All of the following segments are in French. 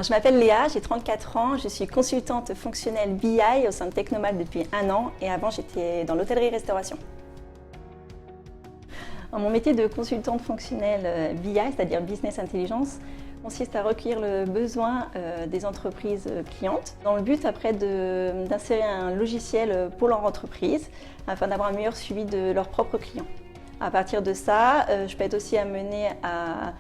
Je m'appelle Léa, j'ai 34 ans, je suis consultante fonctionnelle BI au sein de Technomad depuis 1 an et avant j'étais dans l'hôtellerie-restauration. Mon métier de consultante fonctionnelle BI, c'est-à-dire Business Intelligence, consiste à recueillir le besoin des entreprises clientes dans le but après d'insérer un logiciel pour leur entreprise afin d'avoir un meilleur suivi de leurs propres clients. À partir de ça, je peux être aussi amenée à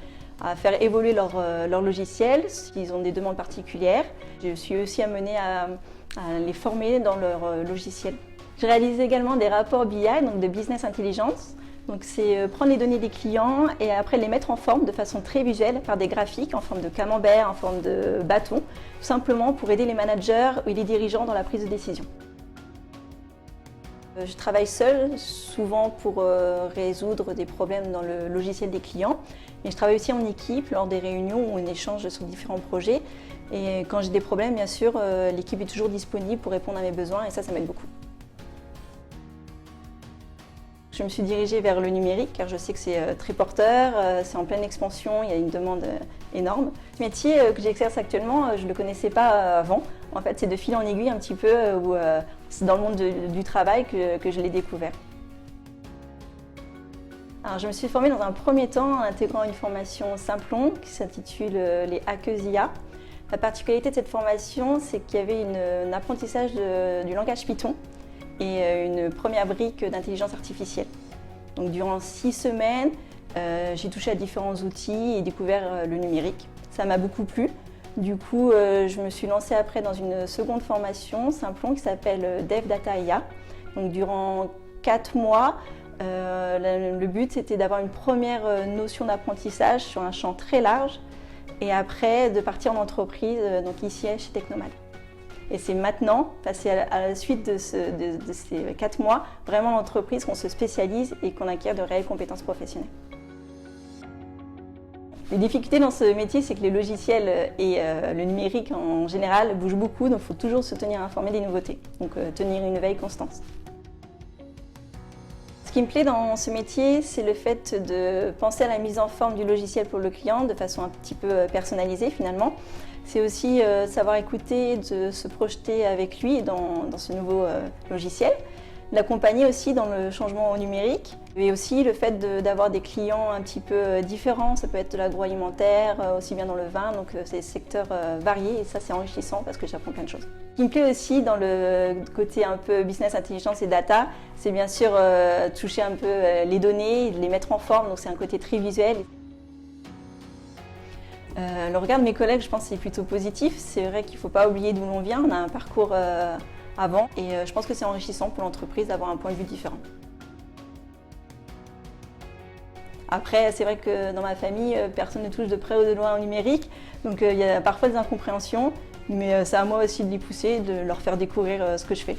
faire évoluer leur logiciel s'ils ont des demandes particulières. Je suis aussi amenée à les former dans leur logiciel. Je réalise également des rapports BI, donc de Business Intelligence. Donc c'est prendre les données des clients et après les mettre en forme de façon très visuelle par des graphiques en forme de camembert, en forme de bâton, tout simplement pour aider les managers ou les dirigeants dans la prise de décision. Je travaille seule, souvent pour résoudre des problèmes dans le logiciel des clients, mais je travaille aussi en équipe lors des réunions où on échange sur différents projets. Et quand j'ai des problèmes, bien sûr, l'équipe est toujours disponible pour répondre à mes besoins et ça m'aide beaucoup. Je me suis dirigée vers le numérique car je sais que c'est très porteur, c'est en pleine expansion, il y a une demande énorme. Ce métier que j'exerce actuellement, je ne le connaissais pas avant. En fait, c'est de fil en aiguille un petit peu, c'est dans le monde du travail que je l'ai découvert. Alors, je me suis formée dans un premier temps en intégrant une formation Simplon qui s'intitule les Hackeuses IA. La particularité de cette formation, c'est qu'il y avait un apprentissage du langage Python et une première brique d'intelligence artificielle. Donc durant 6 semaines, j'ai touché à différents outils et découvert le numérique. Ça m'a beaucoup plu. Du coup, je me suis lancée après dans une seconde formation Simplon qui s'appelle Dev Data IA. Donc durant 4 mois, le but c'était d'avoir une première notion d'apprentissage sur un champ très large et après de partir en entreprise, donc ici chez Technomad. Et c'est maintenant, passé à la suite de ces 4 mois, vraiment l'entreprise qu'on se spécialise et qu'on acquiert de réelles compétences professionnelles. Les difficultés dans ce métier, c'est que les logiciels et le numérique en général bougent beaucoup, donc il faut toujours se tenir informé des nouveautés, donc tenir une veille constante. Ce qui me plaît dans ce métier, c'est le fait de penser à la mise en forme du logiciel pour le client de façon un petit peu personnalisée finalement. C'est aussi savoir écouter, de se projeter avec lui dans ce nouveau logiciel. L'accompagner aussi dans le changement au numérique et aussi le fait d'avoir des clients un petit peu différents. Ça peut être de l'agroalimentaire, aussi bien dans le vin, donc c'est des secteurs variés et ça c'est enrichissant parce que j'apprends plein de choses. Ce qui me plaît aussi dans le côté un peu business intelligence et data, c'est bien sûr toucher un peu les données, les mettre en forme, donc c'est un côté très visuel. Le regard de mes collègues, je pense que c'est plutôt positif. C'est vrai qu'il ne faut pas oublier d'où l'on vient, on a un parcours avant et je pense que c'est enrichissant pour l'entreprise d'avoir un point de vue différent. Après, c'est vrai que dans ma famille, personne ne touche de près ou de loin au numérique, donc il y a parfois des incompréhensions, mais c'est à moi aussi de les pousser, de leur faire découvrir ce que je fais.